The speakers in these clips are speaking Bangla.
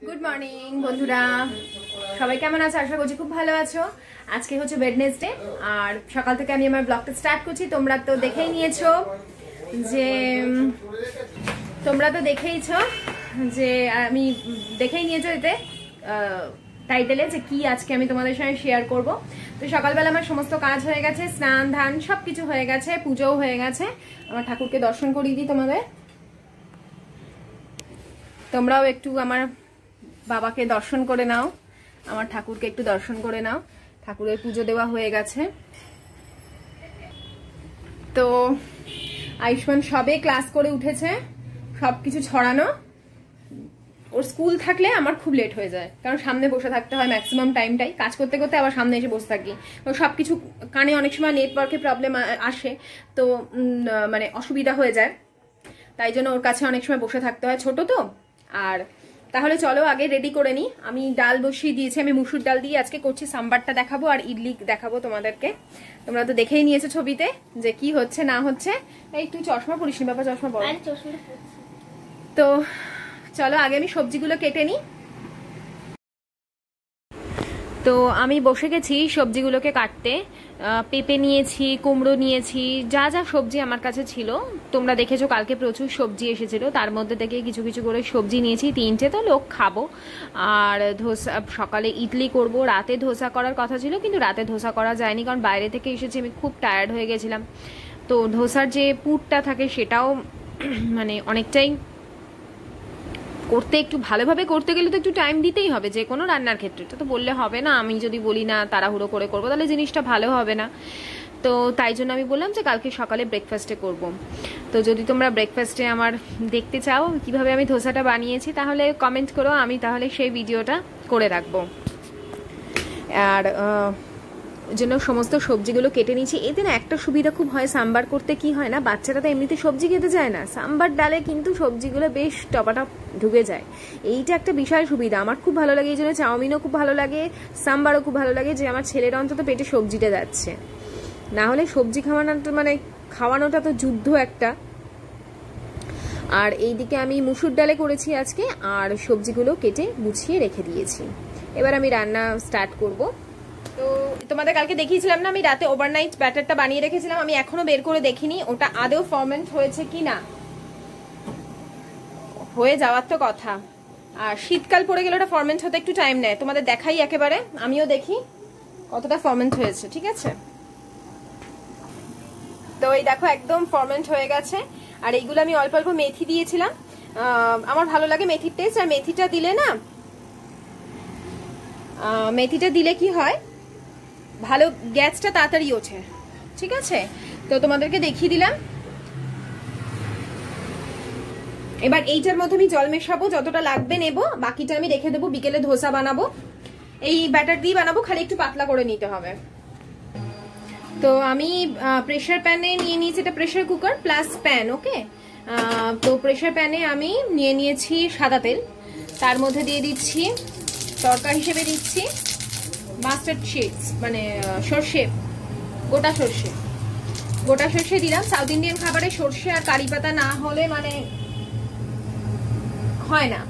গুড মর্নিং বন্ধুরা, সবাই কেমন আছো? আশা করছি খুব ভালো আছো। আজকে হচ্ছে ওয়েডনেসডে আর সকাল থেকে আমি আমার ব্লগটা স্টার্ট করছি। তোমরা তো দেখেই নিয়েছো যে আমি দেখেই নিয়েছো এতে টাইটেলে যে কি আজকে আমি তোমাদের সঙ্গে শেয়ার করব। তো সকালবেলা আমার সমস্ত কাজ হয়ে গেছে, স্নান ধান সবকিছু হয়ে গেছে, পুজোও হয়ে গেছে। আমার ঠাকুরকে দর্শন করিয়ে দিই তোমাদের, তোমরাও একটু আমার বাবাকে দর্শন করে নাও, আমার ঠাকুরকে একটু দর্শন করে নাও। ঠাকুরের পুজো দেওয়া হয়ে গেছে। তো আয়ুষ্মান সবে ক্লাস করে উঠেছে, সবকিছু ছড়ানো। ওর স্কুল থাকলে আমার খুব লেট হয়ে যায়, কারণ সামনে বসে থাকতে হয় ম্যাক্সিমাম টাইমটাই, কাজ করতে করতে আবার সামনে এসে বসে থাকি। সবকিছু কানে অনেক সময় নেটওয়ার্কের প্রবলেম আসে, তো মানে অসুবিধা হয়ে যায়, তাই জন্য ওর কাছে অনেক সময় বসে থাকতে হয়, ছোট তো। আর তাহলে চলো আগে রেডি করে নি। আমি ডাল বসিয়ে দিয়েছি, আমি মুসুর ডাল দিয়ে আজকে করছি। সাম্বারটা দেখাবো আর ইডলি দেখাবো তোমাদেরকে। তোমরা তো দেখেই নিয়েছো ছবিতে যে কি হচ্ছে না হচ্ছে। এই তুই চশমা পরিস নি বাবা, চশমা পর। তো চলো আগে আমি সবজিগুলো কেটে নিই। তো আমি বসে গেছি সবজিগুলোকে কাটতে। পেঁপে নিয়েছি, কুমড়ো নিয়েছি, যা যা সবজি আমার কাছে ছিল। তোমরা দেখেছো কালকে প্রচুর সবজি এসেছিল, তার মধ্যে থেকে কিছু কিছু করে সবজি নিয়েছি। 3টে তো লোক খাবো। আর ধোসা, সকালে ইডলি করব, রাতে ধোসা করার কথা ছিল কিন্তু রাতে ধোসা করা যায়নি, কারণ বাইরে থেকে এসেছি, আমি খুব টায়ার্ড হয়ে গেছিলাম। তো ধোসার যে পুরটা থাকে সেটাও মানে অনেকটাই করতে, একটু ভালোভাবে করতে গেলে তো একটু টাইম দিতেই হবে, যে কোনো রান্নার ক্ষেত্রে। তো বললে হবে না, আমি যদি বলি না তাড়াহুড়ো করে করবো তাহলে জিনিসটা ভালো হবে না। তো তাই জন্য আমি বললাম যে কালকে সকালে ব্রেকফাস্টে করব। তো যদি তোমরা ব্রেকফাস্টে আমার দেখতে চাও কিভাবে আমি ধোসাটা বানিয়েছি, তাহলে কমেন্ট করো, আমি তাহলে সেই ভিডিওটা করে রাখবো। আর জন্য সমস্ত সবজিগুলো কেটে নিয়েছি। এতে না একটা সুবিধা খুব হয়, সাম্বার করতে কি হয় না, বাচ্চারা তো এমনিতে সবজি খেতে চায় না, সাম্বার ডালে কিন্তু সবজিগুলো বেশ টপাটপ ঢুকে যায়। এইটা একটা বিশাল সুবিধা, আমার খুব ভালো লাগে। এই জন্য চাউমিনও খুব ভালো লাগে, সাম্বারও খুব ভালো লাগে, যে আমার ছেলের অন্তত পেটে সবজিটা যাচ্ছে। না হলে সবজি খাওয়ানোটা মানে খাওয়ানোটা তো যুদ্ধ একটা। আর এইদিকে আমি মুসুর ডালে করেছি আজকে, আর সবজিগুলো কেটে গুছিয়ে রেখে দিয়েছি। এবার আমি রান্না স্টার্ট করব। তো তোমাদের কালকে দেখিয়েছিলাম না, আমি রাতে ওভারনাইট ব্যাটারটা বানিয়ে রেখেছিলাম। আমি এখনো বের করে দেখিনি ওটা আদৌ ফার্মেন্ট হয়েছে কি না, হয়ে যাওয়ার তো কথা। আর শীতকাল পড়ে গেলে ওটা ফার্মেন্ট হতে একটু টাইম নেয়। তোমাদের দেখাই একেবারে, আমিও দেখি কতটা ফার্মেন্ট হয়েছে। ঠিক আছে, তো এই দেখো একদম ফার্মেন্ট হয়ে গেছে। আর এইগুলো আমি অল্প অল্প মেথি দিয়েছিলাম, আমার ভালো লাগে মেথির টেস্ট। আর মেথিটা দিলে না, মেথিটা দিলে কি হয়, ভালো গ্যাসটা তাড়াতাড়ি ওঠে। ঠিক আছে, তো তোমাদেরকে দেখিয়ে দিলাম। এবার এইটার মধ্যে আমি জল মেশাবো, যতটা লাগবে নেব, বাকিটা আমি রেখে দেবো, বিকেলে ধোসা বানাবো। এই ব্যাটার দিয়ে বানাবো, খালি একটু পাতলা করে নিতে হবে। তো আমি প্রেসার প্যানে নিয়ে নিয়েছি, এটা প্রেসার কুকার প্লাস প্যান। ওকে, তো প্রেসার প্যানে আমি নিয়ে নিয়েছি সাদা তেল, তার মধ্যে দিয়ে দিচ্ছি তড়কা হিসেবে দিচ্ছি মাস্টার্ড সিডস, মানে সর্ষে, গোটা সর্ষে। গোটা সর্ষে দিলাম। সাউথ ইন্ডিয়ান খাবারে সর্ষে আর কারি পাতা না হলে মানে হয় না,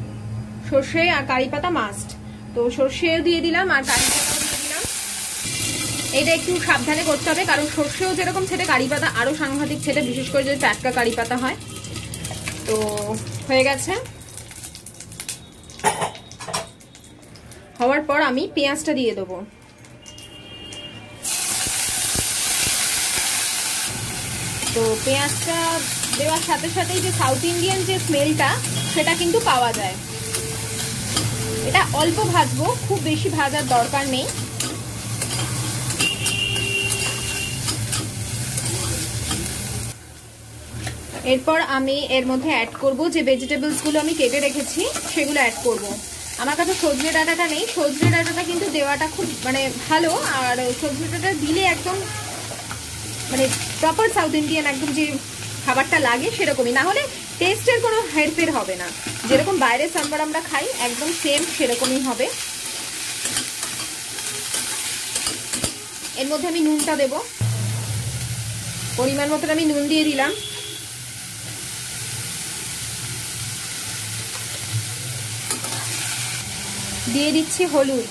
সর্ষে আর কারি পাতা মাস্ট। তো সর্ষেও দিয়ে দিলাম আর কারি পাতাও দিয়ে দিলাম। এটা একটু সাবধানে করতে হবে, কারণ সর্ষেও যেরকম ছেটে, কারি পাতা আরো সাংঘাতিক ছেটে, বিশেষ করে যদি টাটকা কারি পাতা হয়। তো হয়ে গেছে। হওয়ার পর আমি পেঁয়াজটা দিয়ে দেবো। তো পেঁয়াজটা দেওয়ার সাথে সাথেই যে সাউথ ইন্ডিয়ান যে স্মেলটা, সেটা কিন্তু পাওয়া যায়। এটা অল্প ভাজবো, খুব বেশি ভাজার দরকার নেই। এরপর আমি এর মধ্যে অ্যাড করব যে ভেজিটেবলসগুলো আমি কেটে রেখেছি, সেগুলো অ্যাড করব। আমার কাছে সজনে ডাঁটাটা নেই, সজনে ডাঁটাটা কিন্তু দেওয়াটা খুব মানে ভালো। আর সজনে ডাঁটা দিলে একদম মানে প্রপার সাউথ ইন্ডিয়ান একদম যে খাবারটা লাগে সেরকমই, না হলে টেস্টের কোনো হেরফের হবে না। যেরকম বাইরের সাম্বার আমরা খাই একদম সেম সেরকমই হবে। এর মধ্যে আমি নুনটা দেব, পরিমাণ মতো আমি নুন দিয়ে দিলাম। দিয়ে দিচ্ছি হলুদ,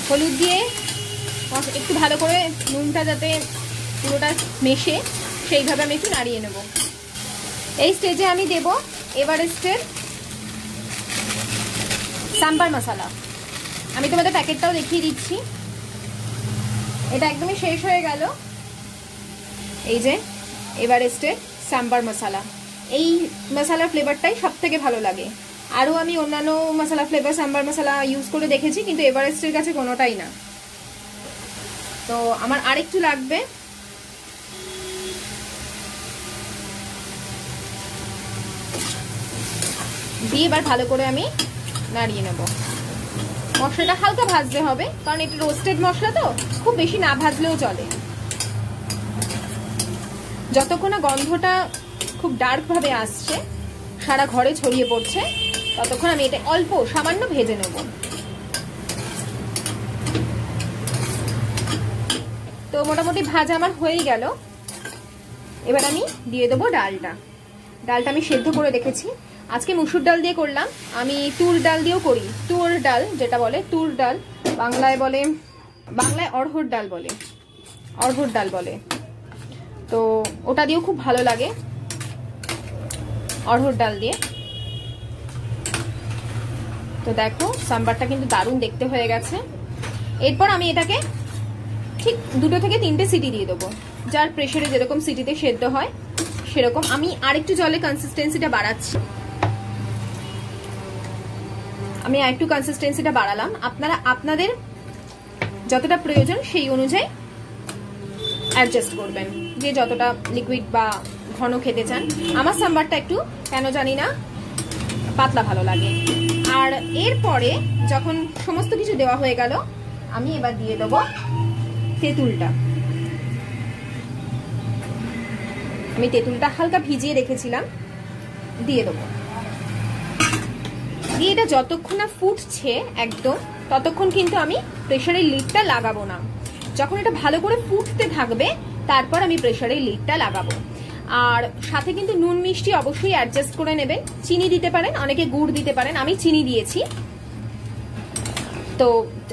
হলুদ দিয়ে একটু ভালো করে নুনটা যাতে পুরোটা মেশে সেইভাবে আমি একটু নাড়িয়ে নেব। এই স্টেজে আমি দেব এভারেস্টের সাম্বার মশলা। আমি তোমাদের প্যাকেটটাও দেখিয়ে দিচ্ছি। এটা একদমই শেষ হয়ে গেল। এই যে এভারেস্টের সাম্বার মশলা, এই মশলার ফ্লেভারটাই সব থেকে ভালো লাগে। আরও আমি অন্যান্য মশলা ফ্লেভার সাম্বার মশলা ইউজ করে দেখেছি, কিন্তু এভারেস্টের কাছে কোনোটাই না। তো আমার আরেকটু লাগবে। দিয়ে এবার ভালো করে আমি নাড়িয়ে নেব। মশলাটা হালকা ভাজতে হবে, কারণ এটা রোস্টেড মশলা তো, খুব বেশি না ভাজলেও চলে। যতক্ষণ না গন্ধটা খুব ডার্ক ভাবে আসছে, সারা ঘরে ছড়িয়ে পড়ছে, ততক্ষণ আমি এটা অল্প সামান্য ভেজে নেব। তো মোটামুটি ভাজা আমার হয়ে গেল। এবার আমি দিয়ে দেবো ডালটা। ডালটা আমি সেদ্ধ করে রেখেছি। আজকে মুসুর ডাল দিয়ে করলাম, আমি তুর ডাল দিয়েও করি। তুর ডাল যেটা বলে, তুর ডাল বাংলায় বলে, বাংলায় অড়হর ডাল বলে, অড়হর ডাল বলে। তো ওটা দিয়েও খুব ভালো লাগে, অড়হর ডাল দিয়ে। তো দেখো সাম্বারটা কিন্তু দারুণ দেখতে হয়ে গেছে। এরপর আমি এটাকে ঠিক 2 থেকে 3টে সিটি দিয়ে দেবো, যার প্রেসারে যেরকম সিটিতে সেদ্ধ হয় সেরকম। আমি আরেকটু জলে কনসিস্টেন্সিটা বাড়াচ্ছি, আমি আরেকটু কনসিস্টেন্সিটা বাড়ালাম। আপনারা আপনাদের যতটা প্রয়োজন সেই অনুযায়ী অ্যাডজাস্ট করবেন, যে যতটা লিকুইড বা ঘন খেতে চান। আমার সাম্বারটা একটু কেন জানি না পাতলা ভালো লাগে। আর এরপরে যখন সমস্ত কিছু দেওয়া হয়ে গেল, আমি এবার দিয়ে দেবো তেঁতুলটা। আমি তেঁতুলটা হালকা ভিজিয়ে রেখেছিলাম, দিয়ে দেবো। দিয়ে এটা যতক্ষণ না ফুটছে একদম, ততক্ষণ কিন্তু আমি প্রেসারের লিডটা লাগাবো না। যখন এটা ভালো করে ফুটতে থাকবে, তারপর আমি প্রেসারের লিডটা লাগাবো। আর সাথে কিন্তু নুন মিষ্টি অবশ্যই অ্যাডজাস্ট করে নেবেন। চিনি দিতে পারেন, অনেকে গুড় দিতে পারেন, আমি চিনি দিয়েছি। তো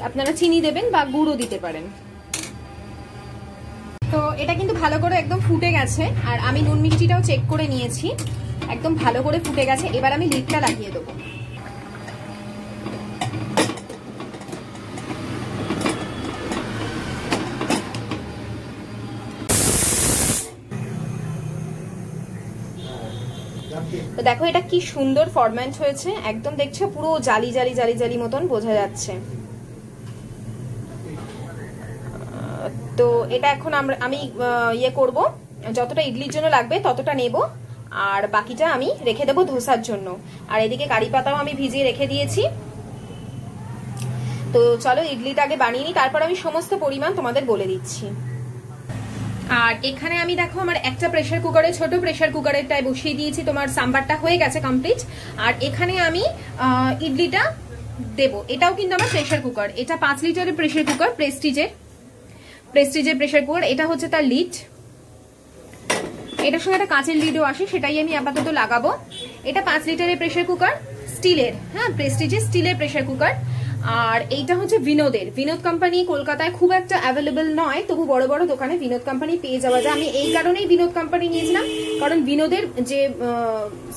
আপনারা চিনি দেবেন বা গুড়ও দিতে পারেন। তো এটা কিন্তু ভালো করে একদম ফুটে গেছে, আর আমি নুন মিষ্টিটাও চেক করে নিয়েছি, একদম ভালো করে ফুটে গেছে। এবার আমি লিডটা লাগিয়ে দেবো। তো দেখো এটা কি সুন্দর ফরম্যান্ট হয়েছে, একদম দেখছো পুরো জালি জালি জালি জালি মতন বোঝা যাচ্ছে। তো এটা এখন আমি ইয়ে করব, যতটা ইডলির জন্য লাগবে ততটা নেব, আর বাকিটা আমি রেখে দেবো ধোসার জন্য। আর এদিকে কারি পাতাও আমি ভিজিয়ে রেখে দিয়েছি। তো চলো ইডলিটা আগে বানিয়ে নিই, তারপর আমি সমস্ত পরিমাণ তোমাদের বলে দিচ্ছি। আর এখানে আমি দেখো আমার একটা প্রেসার কুকারে, ছোট প্রেসার কুকারেরটাই বসিয়ে দিয়েছি। তোমার সাম্বারটা হয়ে গেছে কমপ্লিট। আর এখানে আমি ইডলিটা দেব। এটাও কিন্তু আমার প্রেসার কুকার, এটা 5 লিটারের প্রেসার কুকার, প্রেস্টিজের প্রেসার কুকার। এটা হচ্ছে তার লিড, এটার সঙ্গে একটা কাঁচের লিডও আসে, সেটাই আমি আপাতত লাগাবো। এটা 5 লিটারের প্রেসার কুকার, স্টিলের, হ্যাঁ প্রেস্টিজের স্টিলের প্রেসার কুকার। আর এইটা হচ্ছে বিনোদের, বিনোদ কোম্পানি কলকাতায় খুব একটা অ্যাভেলেবল নয়, তবু বড় বড় দোকানে বিনোদ কোম্পানি পেয়ে যাওয়া যায়। আমি এই কারণেই বিনোদ কোম্পানি নিয়েছিলাম, কারণ বিনোদের যে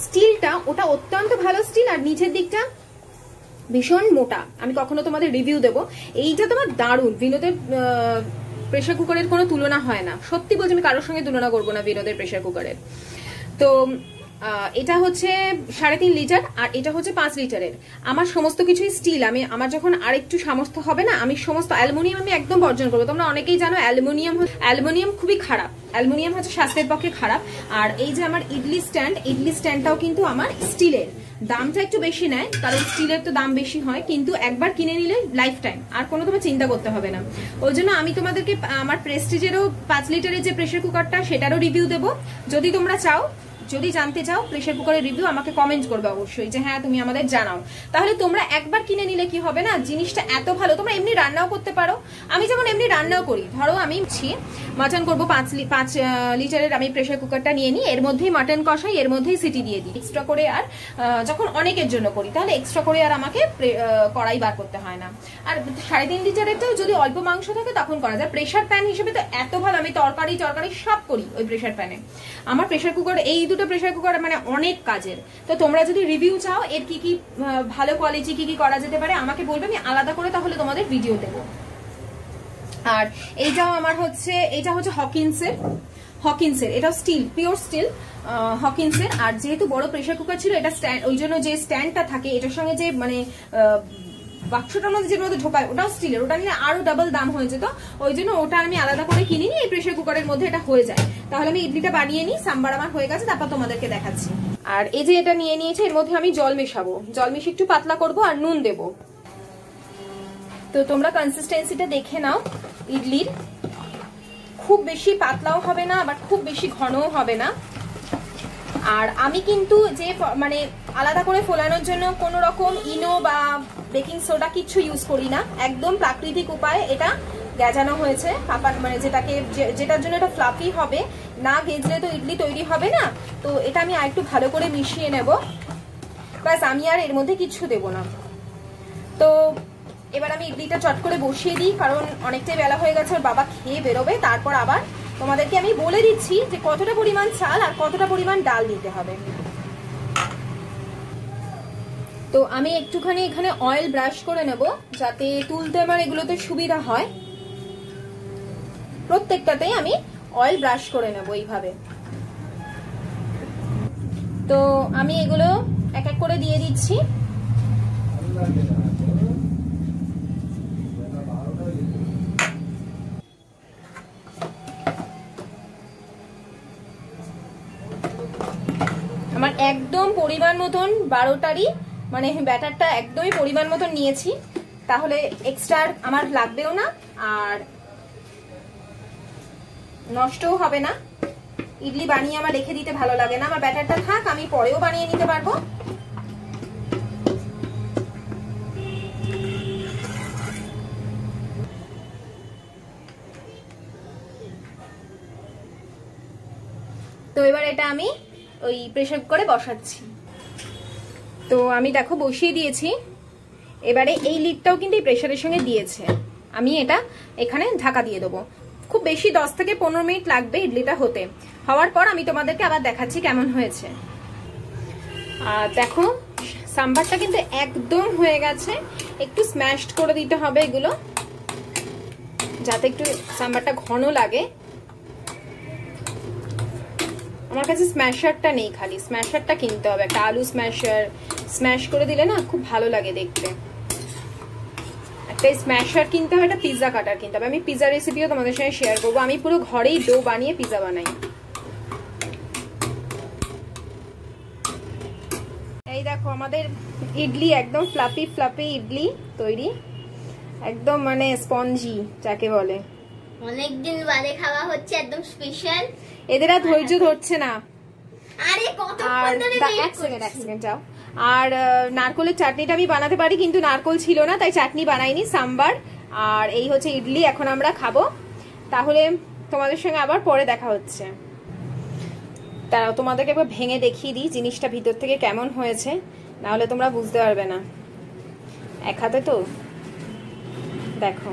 স্টিলটা ওটা অত্যন্ত ভালো স্টিল, আর নিচের দিকটা ভীষণ মোটা। আমি কখনো তোমাদের রিভিউ দেবো, এইটা তোমার দারুণ। বিনোদের প্রেসার কুকারের কোনো তুলনা হয় না, সত্যি বলছি, আমি কারোর সঙ্গে তুলনা করবো না বিনোদের প্রেসার কুকারের। তো এটা হচ্ছে 3.5 লিটার, আর এটা হচ্ছে 5 লিটারের। আমার সমস্ত কিছুই স্টিল। আমার যখন আরেকটু সামর্থ্য হবে না, আমি সমস্ত অ্যালুমিনিয়াম আমি একদম বর্জন করবো। তোমরা অনেকেই জানো অ্যালুমিনিয়াম খুবই খারাপ, অ্যালুমিনিয়াম হচ্ছে স্বাস্থ্যের পক্ষে খারাপ। আর এই যে আমার ইডলি স্ট্যান্ডটাও কিন্তু আমার স্টিলের। দামটা একটু বেশি নেয়, কারণ স্টিলের তো দাম বেশি হয়, কিন্তু একবার কিনে নিলে লাইফ টাইম আর কোনো তোমার চিন্তা করতে হবে না। ওই জন্য আমি তোমাদেরকে আমার প্রেস্টিজেরও 5 লিটারের যে প্রেসার কুকারটা, সেটারও রিভিউ দেবো। যদি তোমরা চাও যদি জানতে চাও প্রেসার কুকারের রিভিউ আমাকে কমেন্ট করবে অবশ্যই, যে হ্যাঁ তুমি আমাদের জানাও। তাহলে তোমরা একবার কিনে নিলে কি হবে না, জিনিসটা এত ভালো, তোমরা এমনি রান্নাও করতে পারো। আমি যেমন এমনি রান্নাও করি, ধরো আমি মাটন করবো 5 লিটারের আমি প্রেসার কুকারটা নিয়ে নিই, এর মধ্যেই মাটন কষাই, এর মধ্যেই সিটি দিয়ে দিই এক্সট্রা করে। আর যখন অনেকের জন্য করি তাহলে এক্সট্রা করে আর আমাকে কড়াই বার করতে হয় না। আর 3.5 লিটারেরটাও যদি অল্প মাংস থাকে তখন করা যায়। প্রেসার প্যান হিসেবে তো এত ভালো, আমি তরকারি সব করি ওই প্রেসার প্যানে। আমার প্রেসার কুকার, এই দুটো প্রেসার কুকার মানে অনেক কাজের। তো তোমরা যদি রিভিউ চাও এর কি কি ভালো কোয়ালিটি কি কি করা যেতে পারে আমাকে বলবে, আমি আলাদা করে তাহলে তোমাদের ভিডিও দেবো। আর এইটাও আমার হচ্ছে, এটা হচ্ছে হকিন্সের, এটা স্টিল, পিওর স্টিল হকিন্সের। আর যেহেতু বড় প্রেসার কুকার ছিল এটা স্ট্যান্ড, ওই জন্য যে স্ট্যান্ডটা থাকে এটার সঙ্গে যে মানে বাক্সটার মধ্যে যেটা মধ্যে ঢোকায় ওটাও স্টিলের, ওটা নিলে আরো ডাবল দাম হয়ে যেত, ওই জন্য ওটা আমি আলাদা করে কিনিনি। এই প্রেসার কুকারের মধ্যে এটা হয়ে যায়। তাহলে আমি ইডলিটা বানিয়ে নিই, সাম্বার আমার হয়ে গেছে, তারপর তোমাদেরকে দেখাচ্ছি। আর এই যে এটা নিয়ে নিয়েছে, এর মধ্যে আমি জল মেশাবো, জল মিশিয়ে একটু পাতলা করবো আর নুন দেবো। তো তোমরা কনসিস্টেন্সিটা দেখে নাও ইডলির, খুব বেশি পাতলাও হবে না আবার খুব বেশি ঘনও হবে না। আর আমি কিন্তু যে মানে আলাদা করে ফোলানোর জন্য কোনো রকম ইনো বা বেকিং সোডা কিছু ইউজ করি না, একদম প্রাকৃতিক উপায়ে এটা গেজানো হয়েছে, মানে যেটার জন্য এটা ফ্লাফি হবে, না গেজলে তো ইডলি তৈরি হবে না। তো এটা আমি আরেকটু ভালো করে মিশিয়ে নেব, ব্যাস, আমি আর এর মধ্যে কিছু দেব না। তো এবার আমি ইডলিটা চট করে বসিয়ে দিই, কারণ অনেকটাই বেলা হয়ে গেছে, ওর বাবা খেয়ে বেরোবে। তারপর আবার তোমাদেরকে আমি বলে দিচ্ছি যে কতটা পরিমাণ চাল আর কতটা পরিমাণ ডাল দিতে হবে। তো আমি একটুখানি এখানে অয়েল ব্রাশ করে নেব যাতে তুলতে আমার এগুলোতে সুবিধা হয়। প্রত্যেকটাতেই আমি অয়েল ব্রাশ করে নেব এইভাবে। তো আমি এগুলো এক এক করে দিয়ে দিচ্ছি। আমার একদম পরিমাণ মতন 12টারই মানে ব্যাটারটা একদমই পরিমাণ মতন নিয়েছি, তাহলে এক্সট্রা আমার লাগবেও না আর নষ্টও হবে না। ইডলি বানিয়ে আমার রেখে দিতে ভালো লাগে না, আমার ব্যাটারটা থাক, আমি পরেও বানিয়ে নিতে পারবো। তো এবার এটা আমি ওই প্রেসার কুকারে বসাচ্ছি। তো আমি দেখো বসিয়ে দিয়েছি। এবারে এই লিডটাও কিন্তু এই প্রেসারের সঙ্গে দিয়েছে, আমি এটা এখানে ঢাকা দিয়ে দেবো। খুব বেশি 10 থেকে 15 মিনিট লাগবে ইডলিটা হতে। হওয়ার পর আমি তোমাদেরকে আবার দেখাচ্ছি কেমন হয়েছে। আর দেখো সাম্বারটা কিন্তু একদম হয়ে গেছে, একটু স্ম্যাশড করে দিতে হবে এগুলো যাতে একটু সাম্বারটা ঘন লাগে। আমার কাছে স্ম্যাশারটা নেই, খালি স্ম্যাশারটা কিনতে হবে, একটা আলু স্ম্যাশার, স্ম্যাশ করে দিলে না খুব ভালো লাগে দেখতে। একটা স্ম্যাশার কিনতে হবে, একটা পিৎজা কাটার কিনতে হবে। আমি পিৎজা রেসিপিও তোমাদের সঙ্গে শেয়ার করবো, আমি পুরো ঘরেই ডো বানিয়ে পিৎজা বানাই। এই দেখো আমাদের ইডলি একদম ফ্লাফি ফ্লাফি ইডলি তৈরি, একদম মানে স্পঞ্জি যাকে বলে। অনেকদিন বাদে খাওয়া হচ্ছে, একদম স্পেশাল। এদের আর ধৈর্য ধরছে না। আরে কতক্ষণ ধরে এক সেকেন্ড যাও। আর নারকলের চাটনিটা আমি বানাতে পারি, কিন্তু নারকল ছিল না তাই চাটনি বানাইনি, সাম্বার। আর এই হচ্ছে ইডলি, এখন আমরা খাবো। তাহলে তোমাদের সঙ্গে আবার পরে দেখা হচ্ছে। তারাও তোমাদেরকে একবার ভেঙে দেখিয়ে দিই জিনিসটা ভিতর থেকে কেমন হয়েছে, না হলে তোমরা বুঝতে পারবে না। এক হাতে তো দেখো,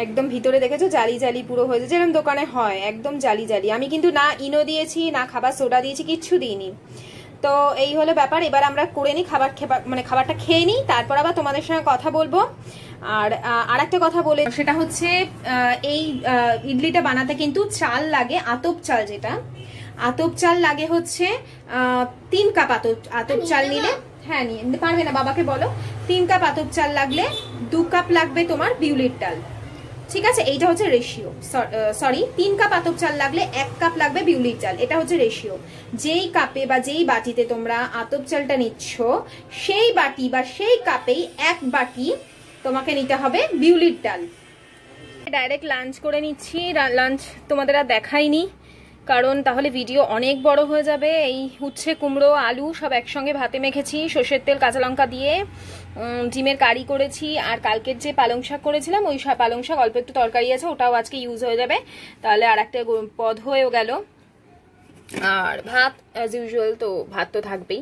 একদম ভিতরে দেখেছো জালি জালি পুরো হয়েছে, যেরকম দোকানে হয় একদম জালি জালি। আমি কিন্তু না ইনো দিয়েছি না খাবার সোডা দিয়েছি, কিচ্ছু দিইনি। তো এই হলো ব্যাপার। এবার আমরা করে নিই মানে খাবারটা খেয়ে নিই, তারপর আবার তোমাদের সঙ্গে কথা বলবো। আর একটা কথা বলে, সেটা হচ্ছে এই ইডলিটা বানাতে কিন্তু চাল লাগে, আতপ চাল, যেটা আতপ চাল লাগে হচ্ছে 3 কাপ আতপ চাল নিলে, হ্যাঁ নিতে পারবে না, বাবাকে বলো। 3 কাপ আতপ চাল লাগলে 2 কাপ লাগবে তোমার বিউলির ডাল, ঠিক আছে? এইটা হচ্ছে রেশিও। সরি 3 কাপ আতপ চাল লাগলে 1 কাপ লাগবে বিউলির চাল, এটা হচ্ছে রেশিও। যেই কাপে বা যেই বাটিতে তোমরা আতপ চালটা নিচ্ছ সেই বাটি বা সেই কাপেই 1 বাটি তোমাকে নিতে হবে বিউলির ডাল, ডাইরেক্ট লাঞ্চ করে নিচ্ছি। লাঞ্চ তোমাদের আর দেখাইনি, কারণ তাহলে ভিডিও অনেক বড় হয়ে যাবে। এই উচ্ছে, কুমড়ো, আলু সব একসঙ্গে ভাতে মেখেছি, সর্ষের তেল, কাঁচা লঙ্কা দিয়ে ডিমের কারি করেছি। আর কালকের যে পালং শাক করেছিলাম, ওই পালং শাক অল্প একটু তরকারি আছে, ওটাও আজকে ইউজ হয়ে যাবে, তাহলে আর একটা পদ হয়েও গেল। আর ভাত অ্যাজ ইউজুয়াল, তো ভাত তো থাকবেই।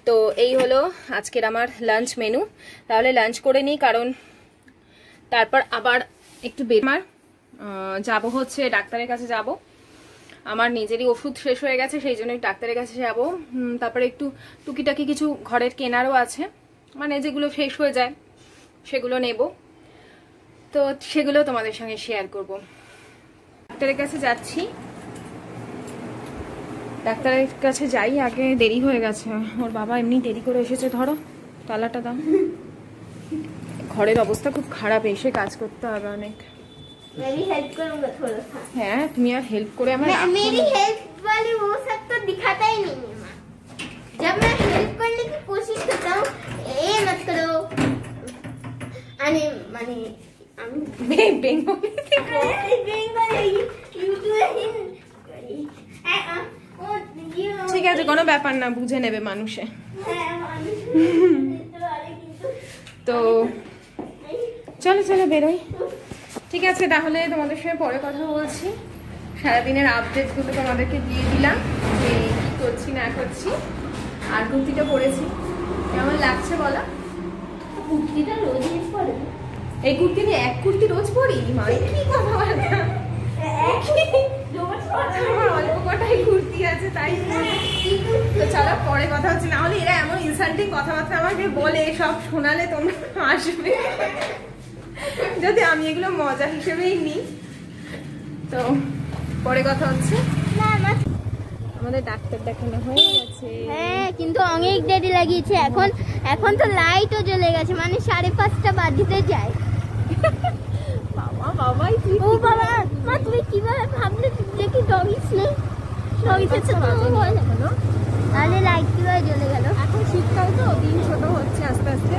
তো এই হলো আজকের আমার লাঞ্চ মেনু। তাহলে লাঞ্চ করে নিই, কারণ তারপর আবার একটু বেমার যাব, হচ্ছে ডাক্তারের কাছে যাব। আমার নিজেরই ওষুধ শেষ হয়ে গেছে, সেই জন্যই ডাক্তারের কাছে যাব। তারপরে একটু টুকিটাকি কিছু ঘরের কেনারও আছে, মানে যেগুলো শেষ হয়ে যায় সেগুলো নেব। তো সেগুলো তোমাদের সঙ্গে শেয়ার করব। ডাক্তারের কাছে যাচ্ছি, ডাক্তারের কাছে যাই আগে, দেরি হয়ে গেছে। ওর বাবা এমনি দেরি করে এসেছে। ধরো তালাটা দাও। ঘরের অবস্থা খুব খারাপ, এসে কাজ করতে হবে অনেক। मेरी हेल्प करूंगा थोड़ा सा। হ্যাঁ, তুমি আর হেল্প করে আমার मेरी हेल्प वाली वो सब तो दिखाता ही नहीं है माँ। जब मैं हेल्प करने की कोशिश करता हूँ, ये मत करो, माने ঠিক আছে, কোনো ব্যাপার না, বুঝে নেবে মানুষে। তো চলো চলো বেরোই। ঠিক আছে, তাহলে তোমাদের সঙ্গে পরে কথা বলছি। সারাদিনের আপডেটগুলো তোমাদেরকে দিয়ে দিলাম, যে কী করছি না করছি। আর কুর্তিটা পরেছি, কেমন লাগছে বলো? কুর্তিটা রোজ ইউজ করে। এই কুর্তি আমি এক কুর্তি রোজ পরি? মানে কি কথাবার্তা, আমার অল্প কটাই কুর্তি আছে তাই। তো চলো পরে কথা হচ্ছে, না হলে এরা এমন ইনসাল্টিং কথাবার্তা আমাকে বলে, সব শোনালে তোমরা আসবে। যদি আমি এগুলো মজা হিসেবেই নিই। তো পরে কথা হচ্ছে। আমাদের ডাক্তার দেখানো হয়ে গেছে। হ্যাঁ, কিন্তু অনেক দেরি লাগিয়েছে। এখন তো লাইটও জ্বলে গেছে, মানে 5:30 বাজতে যায়। বাবা বাবাই ও বাবা, মা তুমি কিভাবে ভাবলে যে কি ডগিস নেই? ডগিসের তো ভয় লাগে না, তাহলে লাইট কিভাবে জ্বলে গেল? এখন শীতকাল তো, দিন ছোট হচ্ছে আস্তে আস্তে,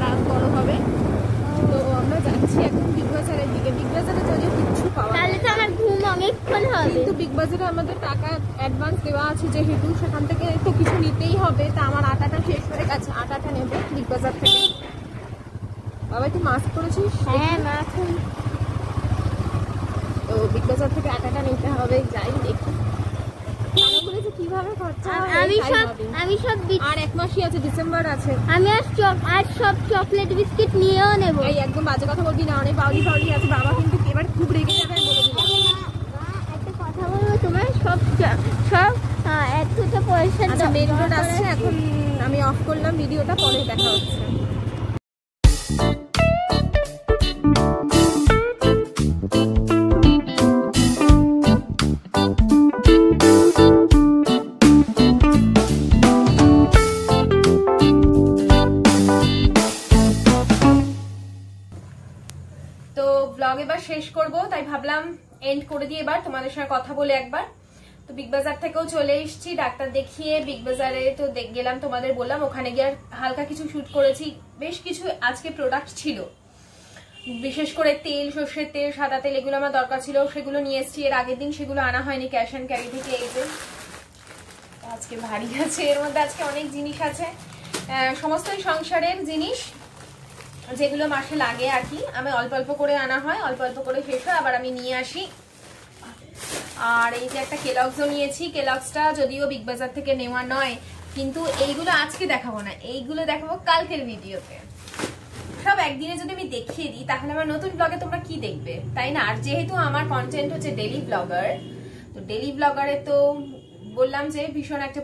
রাত বড় হবে। তো আমরা যাচ্ছি এখন বিগ বাজারের দিকে। বিগ বাজারে যদিও কিচ্ছু পাওয়া, তাহলে তো আমার ঘুম অনেকক্ষণ হবে। কিন্তু বিগ বাজারে আমাদের টাকা অ্যাডভান্স দেওয়া আছে, যেহেতু সেখান থেকে তো কিছু নিতেই হবে। তা আমার আটাটা শেষ হয়ে গেছে, আটাটা নেবো বিগ বাজার থেকে। বাবা তুই মাস্ক পরেছিস? হ্যাঁ মাখন। তো বিগ বাজার থেকে আটাটা নিতে হবে, যাই দেখি কিভাবে খরচা। আমি সব আর এক মাসই আছে, ডিসেম্বর আছে। আমি আর সব চকলেট বিস্কিট নিয়েও নেব। এই একদম বাজে কথা বলবি না, অনেক পাউডি পাউডি আছে। বাবা কিন্তু এবার খুব রেগে যাবে, বলে দিলাম। একটা কথা বলবো, তোমার সব একটুটা পয়সা। আচ্ছা, মেন রোড আসছে এখন, আমি অফ করলাম ভিডিওটা, পরে দেখা হচ্ছে। এবার শেষ করব, তাই ভাবলাম এন্ড করে দিয়ে এবার তোমাদের সঙ্গে কথা বলে একবার। তো বিগ বাজার থেকেও চলে এসেছি, ডাক্তার দেখিয়ে বিগ বাজারে তো গেলাম, তোমাদের বললাম। ওখানে গিয়ে হালকা কিছু শুট করেছি, বেশ কিছু আজকে প্রোডাক্ট ছিল, বিশেষ করে তেল, সর্ষের তেল, সাদা তেল, এগুলো আমার দরকার ছিল, সেগুলো নিয়ে এসেছি। এর আগের দিন সেগুলো আনা হয়নি ক্যাশ অ্যান্ড ক্যারি থেকে। এই যে আজকে ভারী আছে, এর মধ্যে আজকে অনেক জিনিস আছে, সমস্তই সংসারের জিনিস, যেগুলো মাসে লাগে আর কি। আমি অল্প অল্প করে আনা হয়, অল্প অল্প করে শেষ হয়, আবার আমি নিয়ে আসি। আর এই যে একটা কেলগসও নিয়েছি, কেলগসটা যদিও বিগ বাজার থেকে নেওয়া নয়, কিন্তু এইগুলো আজকে দেখাবো না, এইগুলো দেখাবো কালকের ভিডিওতে। সব একদিনে যদি আমি দেখিয়ে দিই, তাহলে আমার নতুন ব্লগে তোমরা কি দেখবে, তাই না? আর যেহেতু আমার কন্টেন্ট হচ্ছে ডেলি ব্লগার, তো ডেলি ব্লগারে তো বললাম যে ভীষণ একটা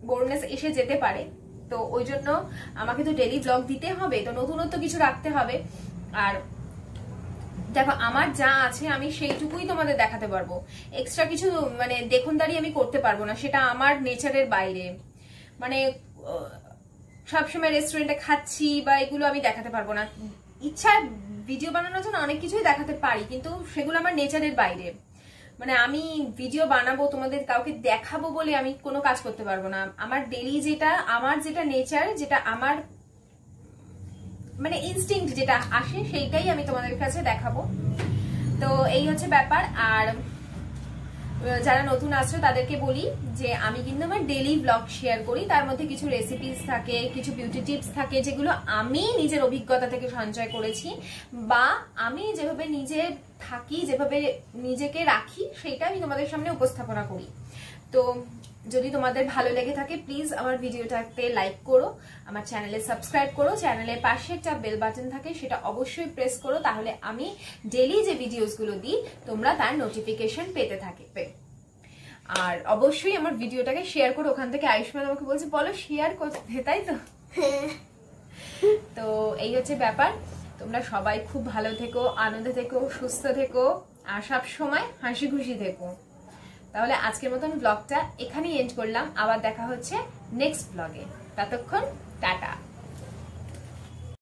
বোরনেস এসে যেতে পারে। তো ওই জন্য আমাকে তো ডেলি ব্লগ দিতে হবে, তো নতুনত্ব কিছু রাখতে হবে। আর দেখো আমার যা আছে আমি সেইটুকুই তোমাদের দেখাতে পারবো, এক্সট্রা কিছু মানে দেখুনদারি আমি করতে পারবো না, সেটা আমার নেচারের বাইরে। মানে সবসময় রেস্টুরেন্টে খাচ্ছি বা এগুলো আমি দেখাতে পারবো না। ইচ্ছা ভিডিও বানানোর জন্য অনেক কিছুই দেখাতে পারি, কিন্তু সেগুলো আমার নেচারের বাইরে। মানে আমি ভিডিও বানাবো, তোমাদের কাউকে দেখাবো বলে আমি কোনো কাজ করতে পারবো না। আমার ডেলি যেটা, আমার যেটা নেচার, যেটা আমার মানে ইনস্টিংক্ট যেটা আসে, সেইটাই আমি তোমাদের কাছে দেখাবো। তো এই হচ্ছে ব্যাপার। আর যারা নতুন আসছো তাদেরকে বলি যে আমি কিন্তু আমার ডেইলি ব্লগ শেয়ার করি, তার মধ্যে কিছু রেসিপিস থাকে, কিছু বিউটি টিপস থাকে যেগুলো আমি নিজের অভিজ্ঞতা থেকে সঞ্চয় করেছি, বা আমি যেভাবে নিজে থাকি, যেভাবে নিজেকে রাখি, সেটা আমি তোমাদের সামনে উপস্থাপনা করি। তো যদি তোমাদের ভালো লেগে থাকে প্লিজ আমার ভিডিওটাতে লাইক করো, আমার চ্যানেলে সাবস্ক্রাইব করো, চ্যানেলের পাশে একটা বেল বাটন থাকে সেটা অবশ্যই প্রেস করো, তাহলে আমি ডেইলি যে ভিডিওসগুলো দিই তোমরা তার নোটিফিকেশন পেতে থাকবে। আর অবশ্যই আমার ভিডিওটাকে শেয়ার করো। ওখান থেকে আয়ুষ্মান আমাকে বলছে বলো শেয়ার করতে, তাই তো? তো এই হচ্ছে ব্যাপার। তোমরা সবাই খুব ভালো থেকো, আনন্দে থেকো, সুস্থ থেকো, আর সব সময় হাসি খুশি থেকো। তাহলে আজকের মতন ব্লগটা এখানেই এন্ড করলাম, আবার দেখা হচ্ছে নেক্সট ব্লগে। ততক্ষণ টাটা।